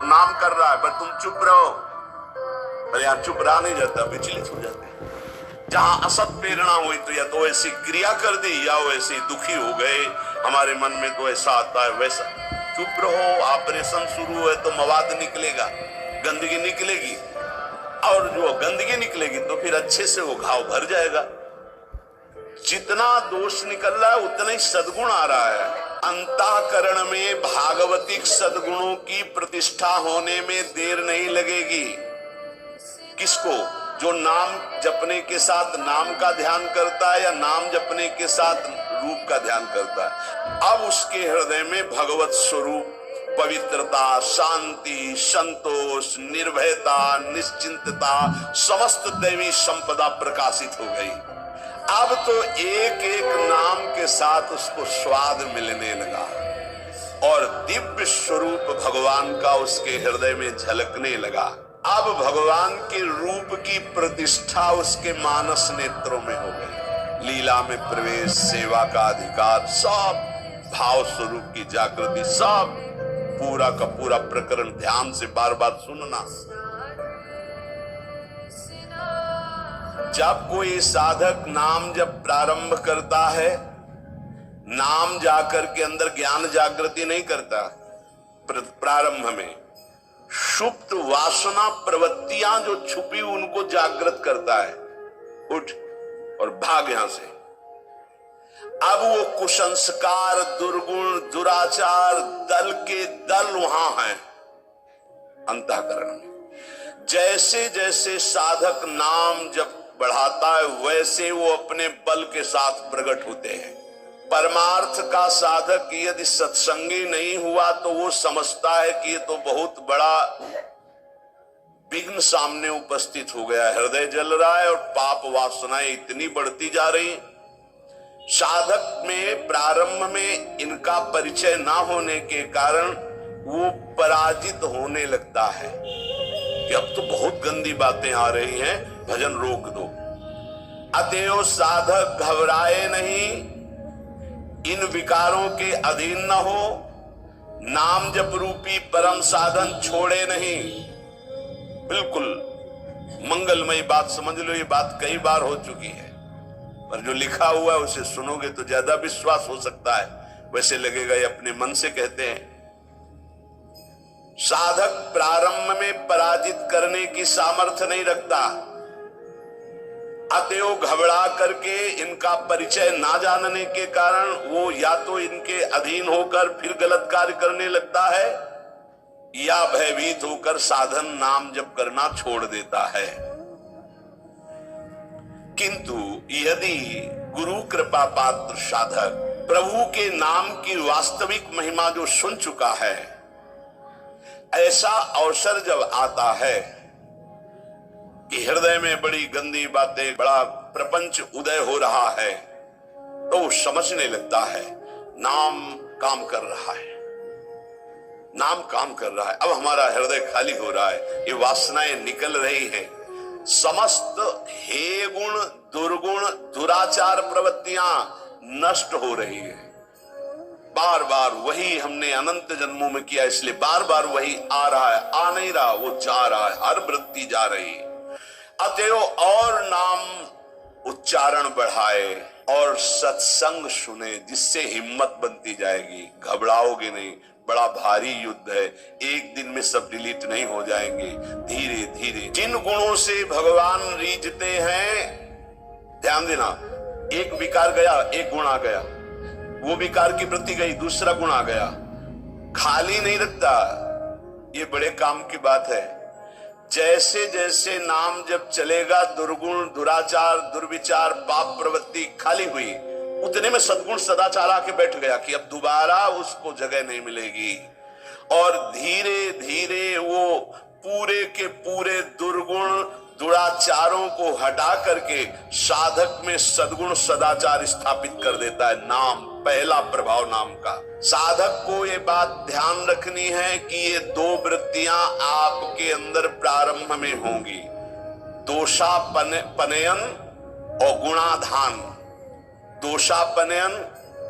नाम कर रहा है पर तुम चुप रहो। पर यहाँ चुप रहा नहीं जाता, विचलित हो जाते हैं। जहां असत प्रेरणा हुई तो या तो ऐसी क्रिया कर दी या वो ऐसे दुखी हो गए, हमारे मन में तो ऐसा आता है वैसा। चुप रहो, ऑपरेशन शुरू है तो मवाद निकलेगा, गंदगी निकलेगी, और जो गंदगी निकलेगी तो फिर अच्छे से वो घाव भर जाएगा। जितना दोष निकल रहा है उतना ही सद्गुण आ रहा है। अंतःकरण में भागवतिक सद्गुणों की प्रतिष्ठा होने में देर नहीं लगेगी। किसको? जो नाम जपने के साथ नाम का ध्यान करता है या नाम जपने के साथ रूप का ध्यान करता है। अब उसके हृदय में भगवत स्वरूप, पवित्रता, शांति, संतोष, निर्भयता, निश्चिंतता, समस्त दैवी संपदा प्रकाशित हो गई। अब तो एक एक नाम के साथ उसको स्वाद मिलने लगा और दिव्य स्वरूप भगवान का उसके हृदय में झलकने लगा। अब भगवान के रूप की प्रतिष्ठा उसके मानस नेत्रों में हो गई। लीला में प्रवेश, सेवा का अधिकार, सब भाव स्वरूप की जागृति, सब पूरा का पूरा प्रकरण ध्यान से बार बार सुनना। जब कोई साधक नाम जब प्रारंभ करता है, नाम जाकर के अंदर ज्ञान जागृति नहीं करता। प्रारंभ में सुप्त वासना प्रवृत्तियां जो छुपी उनको जागृत करता है। उठ और भाग यहां से। अब वो कुसंस्कार, दुर्गुण, दुराचार दल के दल वहां हैं अंतःकरण में। जैसे जैसे साधक नाम जब बढ़ाता है वैसे वो अपने बल के साथ प्रकट होते हैं। परमार्थ का साधक यदि सत्संगी नहीं हुआ तो वो समझता है कि ये तो बहुत बड़ा विघ्न सामने उपस्थित हो गया, हृदय जल रहा है और पाप वासनाएं इतनी बढ़ती जा रही। साधक में प्रारंभ में इनका परिचय ना होने के कारण वो पराजित होने लगता है कि अब तो बहुत गंदी बातें आ रही हैं, भजन रोक दो। अतएव साधक घबराए नहीं, इन विकारों के अधीन न हो, नाम जप रूपी परम साधन छोड़े नहीं। बिल्कुल मंगलमयी बात समझ लो, ये बात कई बार हो चुकी है, पर जो लिखा हुआ है उसे सुनोगे तो ज्यादा विश्वास हो सकता है। वैसे लगेगा ये अपने मन से कहते हैं। साधक प्रारंभ में पराजित करने की सामर्थ्य नहीं रखता। अतएव घबरा करके इनका परिचय ना जानने के कारण वो या तो इनके अधीन होकर फिर गलत कार्य करने लगता है या भयभीत होकर साधन नाम जप करना छोड़ देता है। किंतु यदि गुरु कृपा पात्र साधक प्रभु के नाम की वास्तविक महिमा जो सुन चुका है, ऐसा अवसर जब आता है कि हृदय में बड़ी गंदी बातें, बड़ा प्रपंच उदय हो रहा है, तो वो समझने लगता है नाम काम कर रहा है, नाम काम कर रहा है। अब हमारा हृदय खाली हो रहा है, ये वासनाएं निकल रही हैं, समस्त हे गुण, दुर्गुण, दुराचार प्रवृत्तियां नष्ट हो रही है। बार बार वही हमने अनंत जन्मों में किया, इसलिए बार बार वही आ रहा है, आ नहीं रहा, वो जा रहा है, हर वृत्ति जा रही है। अतएव और नाम उच्चारण बढ़ाए और सत्संग सुने, जिससे हिम्मत बनती जाएगी। घबराओगे नहीं, बड़ा भारी युद्ध है, एक दिन में सब डिलीट नहीं हो जाएंगे। धीरे धीरे जिन गुणों से भगवान रीझते हैं, ध्यान देना, एक विकार गया, एक गुण आ गया, वो विकार की वृत्ति गई, दूसरा गुण आ गया, खाली नहीं रखता। ये बड़े काम की बात है। जैसे जैसे नाम जब चलेगा, दुर्गुण, दुराचार, दुर्विचार, पाप प्रवृत्ति खाली हुई, उतने में सद्गुण सदाचार आके बैठ गया कि अब दोबारा उसको जगह नहीं मिलेगी। और धीरे धीरे वो पूरे के पूरे दुर्गुण, दुराचारों को हटा करके साधक में सद्गुण सदाचार स्थापित कर देता है। नाम, पहला प्रभाव नाम का। साधक को ये बात ध्यान रखनी है कि ये दो वृत्तियां आपके अंदर प्रारंभ में होंगी, दोषापनयन और गुणाधान। दोषापनयन,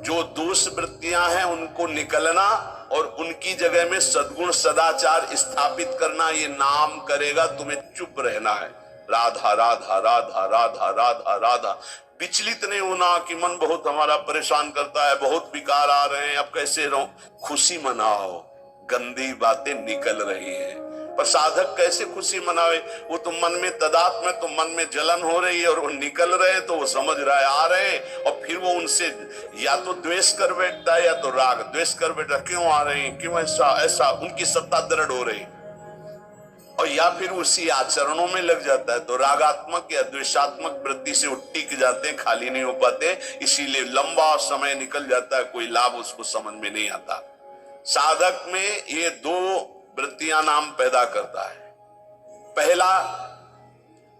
जो दोष वृत्तियां हैं उनको निकलना, और उनकी जगह में सद्गुण सदाचार स्थापित करना, ये नाम करेगा। तुम्हें चुप रहना है, राधा राधा राधा राधा राधा राधा। विचलित नहीं होना कि मन बहुत हमारा परेशान करता है, बहुत विकार आ रहे हैं, अब कैसे रहूं। खुशी मनाओ, गंदी बातें निकल रही है। पर साधक कैसे खुशी मनावे? वो तो मन में तदात्म में, तो मन में जलन हो रही है और वो निकल रहे हैं, तो वो समझ रहा है आ रहे हैं, और फिर वो उनसे या तो द्वेष कर बैठता है या तो राग द्वेष कर बैठता। क्यों आ रहे हैं, क्यों ऐसा ऐसा, उनकी सत्ता दृढ़ हो रही, और या फिर उसी आचरणों में लग जाता है। तो रागात्मक या द्वेषात्मक वृत्ति से वो टिक जाते हैं, खाली नहीं हो पाते, इसीलिए लंबा समय निकल जाता है, कोई लाभ उसको समझ में नहीं आता। साधक में ये दो वृत्तियां नाम पैदा करता है। पहला,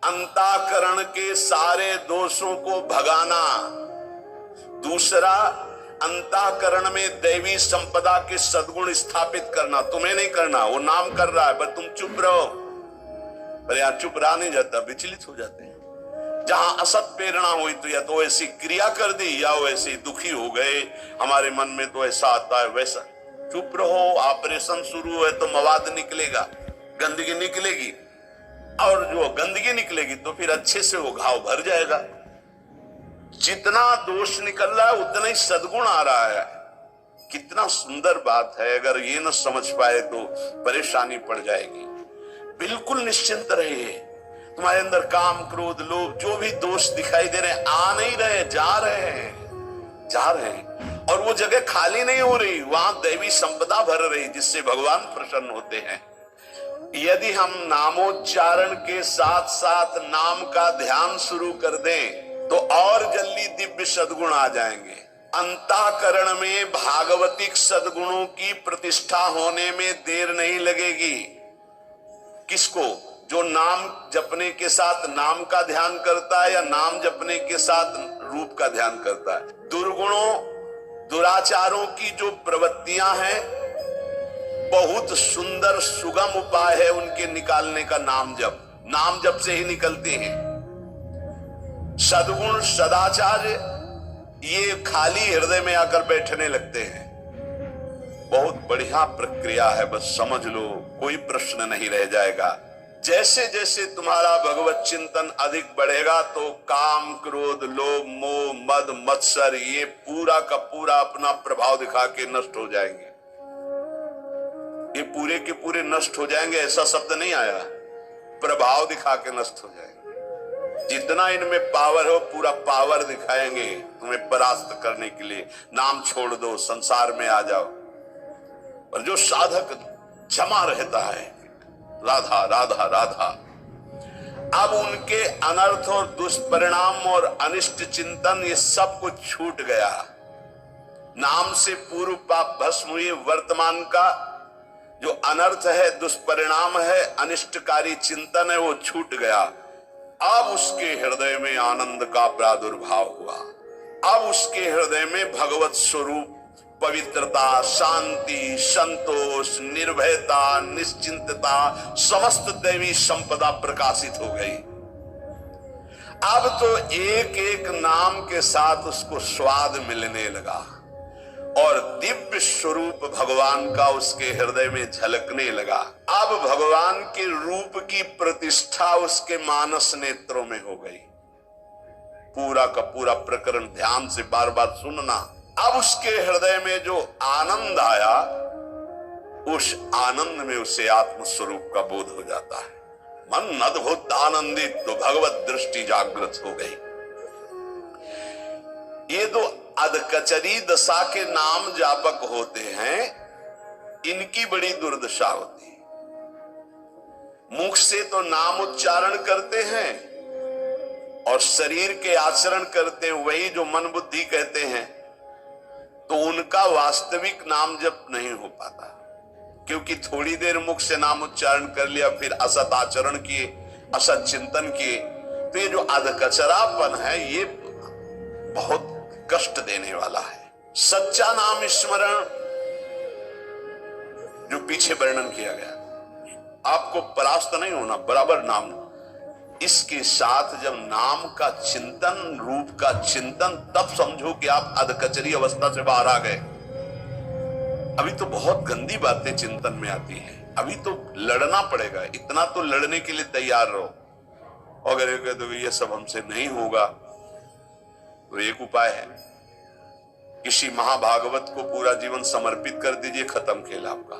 अंतःकरण के सारे दोषों को भगाना। दूसरा, अंतःकरण में दैवी संपदा के सद्गुण स्थापित करना। तुम्हें नहीं करना, वो नाम कर रहा है, बस तुम चुप रहो। पर यहां चुप रहा नहीं जाता, विचलित हो जाते हैं। जहां असत प्रेरणा हुई तो या तो ऐसी क्रिया कर दी या वैसे दुखी हो गए, हमारे मन में तो ऐसा आता है वैसा। चुप रहो, ऑपरेशन शुरू है तो मवाद निकलेगा, गंदगी निकलेगी, और जो गंदगी निकलेगी तो फिर अच्छे से वो घाव भर जाएगा। जितना दोष निकल रहा है उतना ही सद्गुण आ रहा है। कितना सुंदर बात है, अगर ये न समझ पाए तो परेशानी पड़ जाएगी। बिल्कुल निश्चिंत रहिए, तुम्हारे अंदर काम क्रोध लोभ जो भी दोष दिखाई दे रहे हैं, आ नहीं रहे, जा रहे हैं, जा रहे हैं, और वो जगह खाली नहीं हो रही, वहां दैवी संपदा भर रही, जिससे भगवान प्रसन्न होते हैं। यदि हम नामोच्चारण के साथ साथ नाम का ध्यान शुरू कर दें तो और जल्दी दिव्य सद्गुण आ जाएंगे। अंतःकरण में भागवतिक सद्गुणों की प्रतिष्ठा होने में देर नहीं लगेगी। किसको? जो नाम जपने के साथ नाम का ध्यान करता है या नाम जपने के साथ रूप का ध्यान करता है। दुर्गुणों दुराचारों की जो प्रवृत्तियां हैं, बहुत सुंदर सुगम उपाय है उनके निकालने का नाम जप। नाम जप से ही निकलते हैं। सद्गुण सदाचार ये खाली हृदय में आकर बैठने लगते हैं। बहुत बढ़िया प्रक्रिया है, बस समझ लो, कोई प्रश्न नहीं रह जाएगा। जैसे जैसे तुम्हारा भगवत चिंतन अधिक बढ़ेगा तो काम क्रोध लोभ मोह मद मत्सर ये पूरा का पूरा अपना प्रभाव दिखा के नष्ट हो जाएंगे। ये पूरे के पूरे नष्ट हो जाएंगे, ऐसा शब्द नहीं आया, प्रभाव दिखा के नष्ट हो जाएंगे। जितना इनमें पावर हो पूरा पावर दिखाएंगे तुम्हें परास्त करने के लिए। नाम छोड़ दो, संसार में आ जाओ। और जो साधक जमा रहता है राधा राधा राधा, अब उनके अनर्थ और दुष्परिणाम और अनिष्ट चिंतन ये सब कुछ छूट गया। नाम से पूर्व पाप भस्म हुए, वर्तमान का जो अनर्थ है, दुष्परिणाम है, अनिष्टकारी चिंतन है, वो छूट गया। अब उसके हृदय में आनंद का प्रादुर्भाव हुआ। अब उसके हृदय में भगवत स्वरूप पवित्रता, शांति, संतोष, निर्भयता, निश्चिंतता, समस्त दैवी संपदा प्रकाशित हो गई। अब तो एक एक नाम के साथ उसको स्वाद मिलने लगा और दिव्य स्वरूप भगवान का उसके हृदय में झलकने लगा। अब भगवान के रूप की प्रतिष्ठा उसके मानस नेत्रों में हो गई। पूरा का पूरा प्रकरण ध्यान से बार बार सुनना। अब उसके हृदय में जो आनंद आया, उस आनंद में उसे आत्म स्वरूप का बोध हो जाता है। मन अद्भुत आनंदित, तो भगवत दृष्टि जागृत हो गई। ये दो अधकचरी दशा के नाम जापक होते हैं, इनकी बड़ी दुर्दशा होती है। मुख से तो नाम उच्चारण करते हैं और शरीर के आचरण करते हैं, वही जो मन बुद्धि कहते हैं, तो उनका वास्तविक नाम जप नहीं हो पाता। क्योंकि थोड़ी देर मुख से नाम उच्चारण कर लिया, फिर असत आचरण किए, असत चिंतन किए, तो ये जो अधकचरापन है ये बहुत कष्ट देने वाला है। सच्चा नाम स्मरण जो पीछे वर्णन किया गया, आपको परास्त नहीं होना, बराबर नाम। इसके साथ जब नाम का चिंतन, रूप का चिंतन, तब समझो कि आप अधकचरी अवस्था से बाहर आ गए। अभी तो बहुत गंदी बातें चिंतन में आती हैं, अभी तो लड़ना पड़ेगा, इतना तो लड़ने के लिए तैयार रहो। अगर ये कह दो ये सब हमसे नहीं होगा तो एक उपाय है, किसी महाभागवत को पूरा जीवन समर्पित कर दीजिए, खत्म खेल आपका।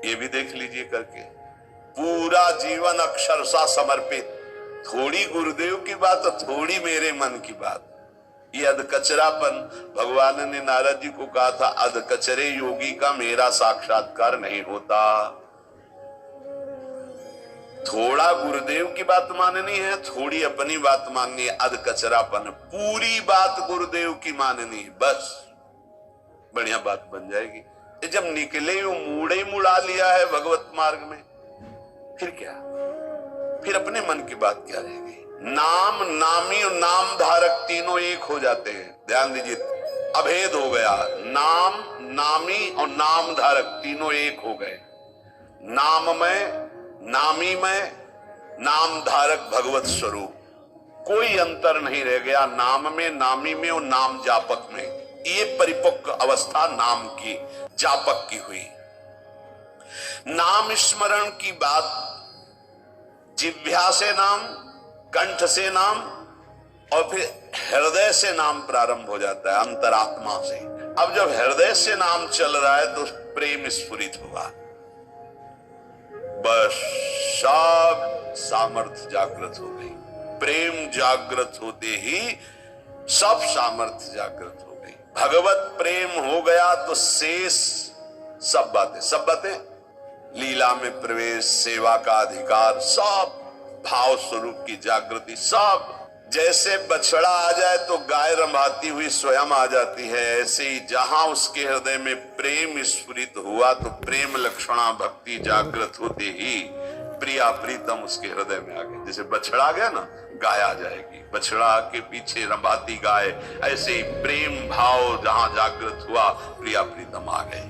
ये भी देख लीजिए करके, पूरा जीवन अक्षरशः समर्पित, थोड़ी गुरुदेव की बात और थोड़ी मेरे मन की बात। ये अधकचरापन, भगवान ने नारद जी को कहा था, अधकचरे योगी का मेरा साक्षात्कार नहीं होता। थोड़ा गुरुदेव की बात माननी है, थोड़ी अपनी बात माननी है, अधकचरापन। पूरी बात गुरुदेव की माननी है, बस बढ़िया बात बन जाएगी। जब निकले वो मूड़े मुड़ा लिया है भगवत मार्ग में, फिर क्या, फिर अपने मन की बात क्या रहेगी। नाम, नामी और नाम धारक तीनों एक हो जाते हैं, ध्यान दीजिए, अभेद हो गया। नाम, नामी और नाम धारक तीनों एक हो गए। नाम में, नामी में, नाम धारक भगवत स्वरूप, कोई अंतर नहीं रह गया नाम में, नामी में और नाम जापक में। ये परिपक्व अवस्था नाम की, जापक की हुई। नाम स्मरण की बात जिह्वा से नाम, कंठ से नाम और फिर हृदय से नाम प्रारंभ हो जाता है, अंतरात्मा से। अब जब हृदय से नाम चल रहा है तो प्रेम स्फुरित हुआ, बस सब सामर्थ्य जागृत हो गई। प्रेम जागृत होते ही सब सामर्थ्य जागृत हो गई। भगवत प्रेम हो गया तो शेष सब बातें, लीला में प्रवेश, सेवा का अधिकार, सब भाव स्वरूप की जागृति, सब। जैसे बछड़ा आ जाए तो गाय रंभाती हुई स्वयं आ जाती है, ऐसे ही जहां उसके हृदय में प्रेम स्फुरित हुआ तो प्रेम लक्षणा भक्ति जागृत होते ही प्रिया प्रीतम उसके हृदय में आ गए। जैसे बछड़ा आ गया ना, गाय आ जाएगी, बछड़ा के पीछे रंभाती गाय, ऐसे ही प्रेम भाव जहां जागृत हुआ प्रिया प्रीतम आ गए।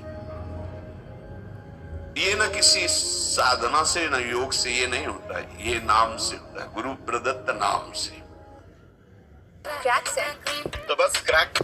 ये न किसी साधना से न योग से ये नहीं होता है, ये नाम से होता है, गुरु प्रदत्त नाम से। क्रैक से तो बस क्रैक